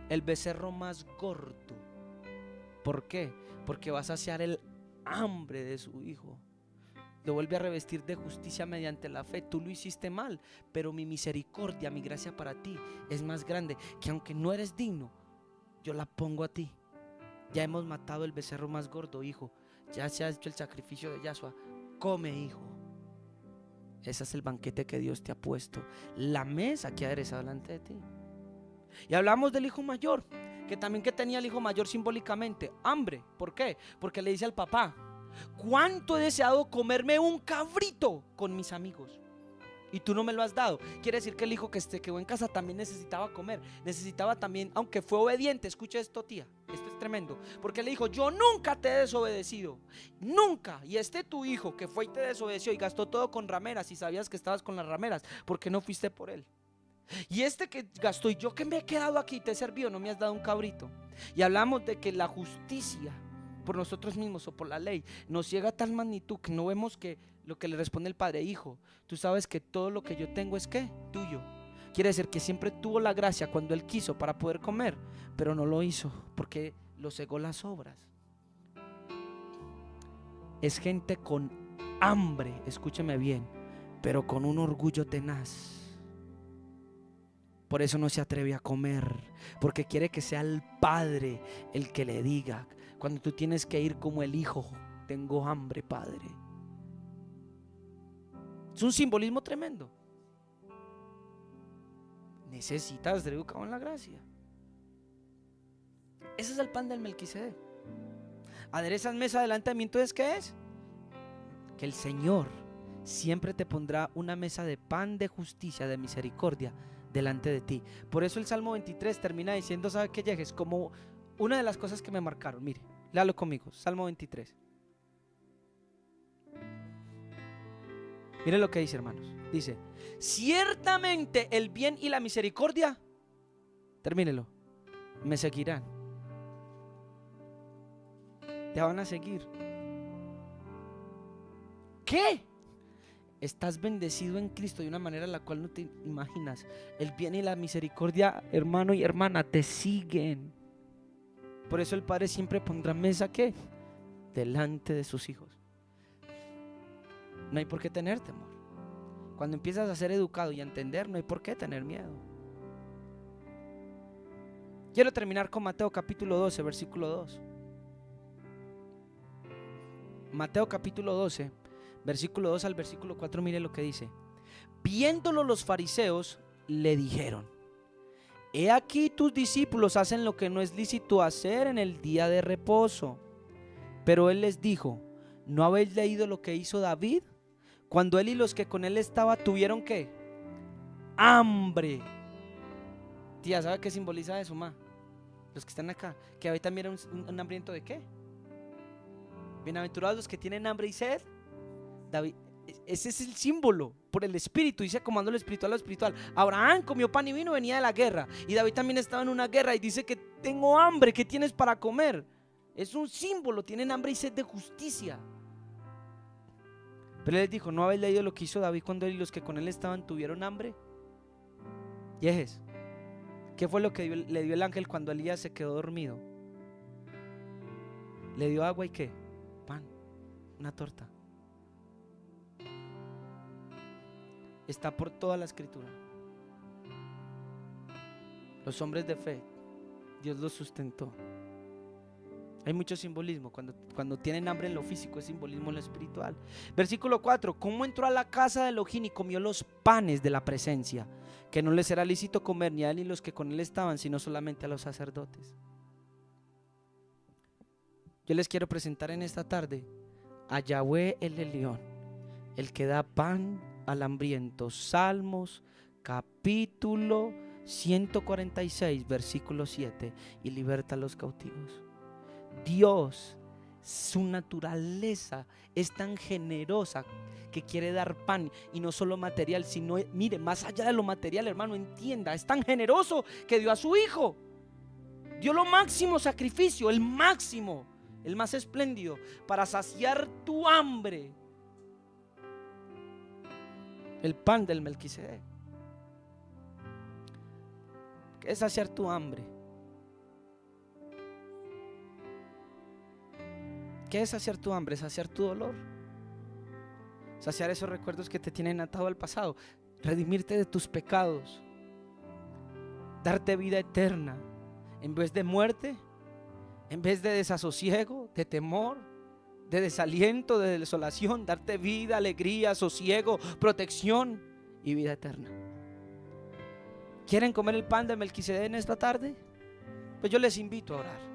El becerro más gordo. ¿Por qué? Porque va a saciar el hambre de su hijo. Lo vuelve a revestir de justicia mediante la fe. Tú lo hiciste mal, pero mi misericordia, mi gracia para ti es más grande, que aunque no eres digno, yo la pongo a ti. Ya hemos matado el becerro más gordo, hijo. Ya se ha hecho el sacrificio de Yahshua. Come, hijo. Ese es el banquete que Dios te ha puesto, la mesa que ha aderezado delante de ti. Y hablamos del hijo mayor, que también que tenía el hijo mayor simbólicamente, hambre. ¿Por qué? Porque le dice al papá: ¿cuánto he deseado comerme un cabrito con mis amigos? Y tú no me lo has dado. Quiere decir que el hijo que quedó en casa también necesitaba comer. Necesitaba también, aunque fue obediente. Escucha esto, tía, esto es tremendo. Porque le dijo: yo nunca te he desobedecido, nunca. Y tu hijo que fue y te desobedeció y gastó todo con rameras, y sabías que estabas con las rameras, ¿por qué no fuiste por él? Y que gastó, y yo que me he quedado aquí, te he servido, no me has dado un cabrito. Y hablamos de que la justicia por nosotros mismos o por la ley nos llega a tal magnitud que no vemos que lo que le responde el padre: hijo, tú sabes que todo lo que yo tengo es ¿qué? Tuyo. Quiere decir que siempre tuvo la gracia cuando él quiso para poder comer, pero no lo hizo porque lo cegó las obras. Es gente con hambre, escúcheme bien, pero con un orgullo tenaz. Por eso no se atreve a comer, porque quiere que sea el padre el que le diga. Cuando tú tienes que ir como el hijo: tengo hambre, padre. Es un simbolismo tremendo. Necesitas ser educado en la gracia. Ese es el pan del Melquisedec. Aderezas mesa delante de mí. Entonces, ¿qué es? Que el Señor siempre te pondrá una mesa de pan, de justicia, de misericordia delante de ti. Por eso el Salmo 23 termina diciendo: ¿sabe qué, Yejes? Como una de las cosas que me marcaron. Mire, léalo conmigo, Salmo 23. Mire lo que dice, hermanos. Dice: ciertamente el bien y la misericordia, termínelo, me seguirán. Te van a seguir. ¿Qué? Estás bendecido en Cristo de una manera en la cual no te imaginas. El bien y la misericordia, hermano y hermana, te siguen. Por eso el Padre siempre pondrá mesa ¿qué? Delante de sus hijos. No hay por qué tener temor. Cuando empiezas a ser educado y a entender, no hay por qué tener miedo. Quiero terminar con Mateo capítulo 12, versículo 2. Mateo capítulo 12, versículo 2 al versículo 4, mire lo que dice. Viéndolo los fariseos, le dijeron: he aquí tus discípulos hacen lo que no es lícito hacer en el día de reposo. Pero él les dijo: ¿no habéis leído lo que hizo David? Cuando él y los que con él estaban tuvieron ¿qué? Hambre. Tía, ¿sabe qué simboliza eso, ma? Los que están acá, que David también era un hambriento ¿de qué? Bienaventurados los que tienen hambre y sed. David, ese es el símbolo por el espíritu. Dice comando lo espiritual a lo espiritual. Abraham comió pan y vino, venía de la guerra. Y David también estaba en una guerra y dice que tengo hambre. ¿Qué tienes para comer? Es un símbolo, tienen hambre y sed de justicia. Pero él les dijo: ¿no habéis leído lo que hizo David cuando él y los que con él estaban tuvieron hambre? Yejes, ¿qué fue lo que le dio el ángel cuando Elías se quedó dormido? Le dio agua y ¿qué? Pan, una torta. Está por toda la escritura. Los hombres de fe Dios los sustentó. Hay mucho simbolismo. Cuando tienen hambre en lo físico, es simbolismo en lo espiritual. Versículo 4. ¿Cómo entró a la casa de Elohim y comió los panes de la presencia? Que no les era lícito comer ni a él ni los que con él estaban, sino solamente a los sacerdotes. Yo les quiero presentar en esta tarde a Yahweh el Elión, el que da pan al hambriento. Salmos capítulo 146 versículo 7, y liberta a los cautivos. Dios, su naturaleza es tan generosa que quiere dar pan, y no solo material, sino, mire, más allá de lo material, hermano, entienda, es tan generoso que dio a su hijo. Dio lo máximo sacrificio, el máximo, el más espléndido, para saciar tu hambre. El pan del Melquisedec. ¿Qué es saciar tu hambre? ¿Qué es saciar tu hambre? Saciar tu dolor. Saciar esos recuerdos que te tienen atado al pasado. Redimirte de tus pecados. Darte vida eterna. En vez de muerte, en vez de desasosiego, de temor, de desaliento, de desolación, darte vida, alegría, sosiego, protección y vida eterna. ¿Quieren comer el pan de Melquisedec en esta tarde? Pues yo les invito a orar.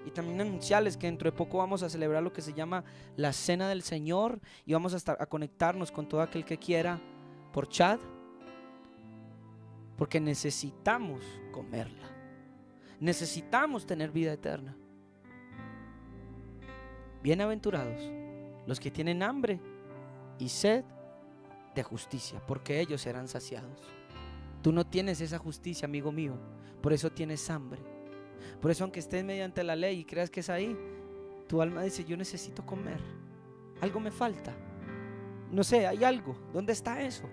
Y también anunciarles que dentro de poco vamos a celebrar lo que se llama la Cena del Señor, y vamos a conectarnos con todo aquel que quiera por chat, porque necesitamos comerla. Necesitamos tener vida eterna. Bienaventurados los que tienen hambre y sed de justicia, porque ellos serán saciados. Tú no tienes esa justicia, amigo mío, por eso tienes hambre. Por eso, aunque estés mediante la ley y creas que es ahí, tu alma dice: yo necesito comer, algo me falta, no sé, hay algo. ¿Dónde está eso?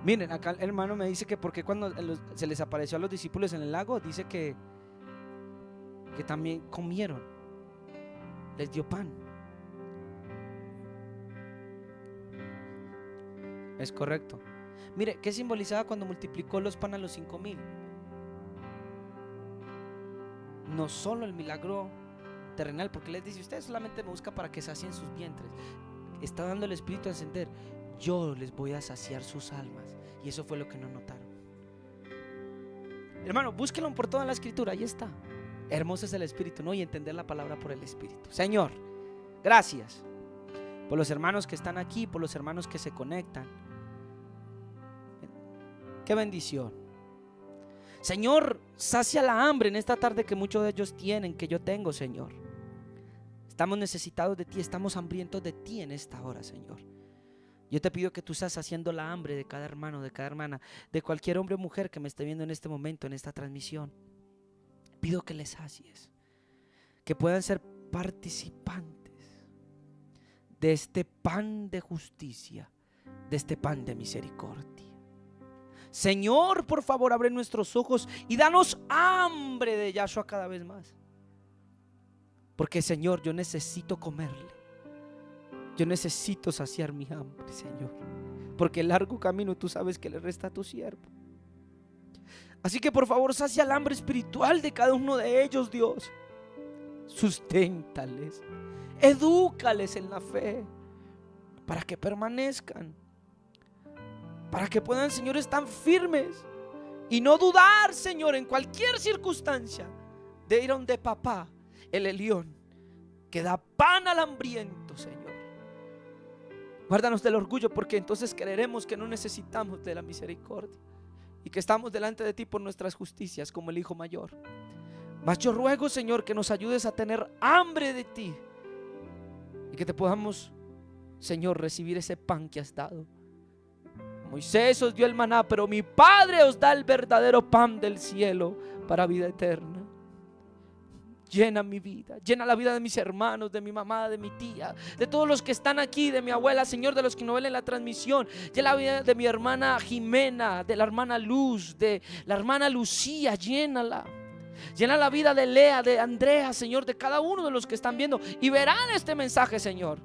Miren, acá el hermano me dice que porque cuando se les apareció a los discípulos en el lago, dice que también comieron, les dio pan. Es correcto. Mire, ¿qué simbolizaba cuando multiplicó los panes a los 5,000? No solo el milagro terrenal, porque les dice: usted solamente me busca para que sacien sus vientres. Está dando el Espíritu a encender: yo les voy a saciar sus almas. Y eso fue lo que no notaron. Hermano, búsquelo por toda la Escritura, ahí está. Hermoso es el Espíritu, ¿no? Y entender la palabra por el Espíritu. Señor, gracias por los hermanos que están aquí, por los hermanos que se conectan. Qué bendición. Señor, sacia la hambre en esta tarde que muchos de ellos tienen, que yo tengo, Señor. Estamos necesitados de ti, estamos hambrientos de ti en esta hora, Señor. Yo te pido que tú estás haciendo la hambre de cada hermano, de cada hermana, de cualquier hombre o mujer que me esté viendo en este momento, en esta transmisión. Pido que les sacies, que puedan ser participantes de este pan de justicia, de este pan de misericordia. Señor, por favor, abre nuestros ojos y danos hambre de Yahshua cada vez más. Porque, Señor, yo necesito comerle. Yo necesito saciar mi hambre, Señor, porque el largo camino tú sabes que le resta a tu siervo. Así que por favor, sacia el hambre espiritual de cada uno de ellos, Dios. Susténtales, edúcales en la fe, para que permanezcan, para que puedan, Señor, estar firmes y no dudar, Señor, en cualquier circunstancia, de ir a donde papá, el Elión, que da pan al hambriento, Señor. Guárdanos del orgullo, porque entonces creeremos que no necesitamos de la misericordia y que estamos delante de ti por nuestras justicias, como el hijo mayor. Mas yo ruego, Señor, que nos ayudes a tener hambre de ti y que te podamos, Señor, recibir ese pan que has dado. Moisés os dio el maná, pero mi Padre os da el verdadero pan del cielo para vida eterna. Llena mi vida, llena la vida de mis hermanos, de mi mamá, de mi tía, de todos los que están aquí, de mi abuela, Señor, de los que no ven en la transmisión. Llena la vida de mi hermana Jimena, de la hermana Luz, de la hermana Lucía, llénala. Llena la vida de Lea, de Andrea, Señor, de cada uno de los que están viendo y verán este mensaje, Señor.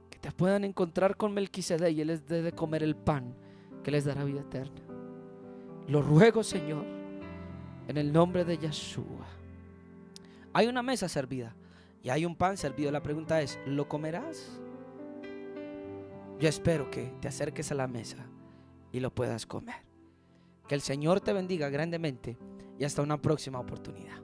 Que te puedan encontrar con Melquisedec y él les dé de comer el pan que les dará vida eterna. Lo ruego, Señor, en el nombre de Yeshua. Hay una mesa servida y hay un pan servido. La pregunta es, ¿lo comerás? Yo espero que te acerques a la mesa y lo puedas comer. Que el Señor te bendiga grandemente y hasta una próxima oportunidad.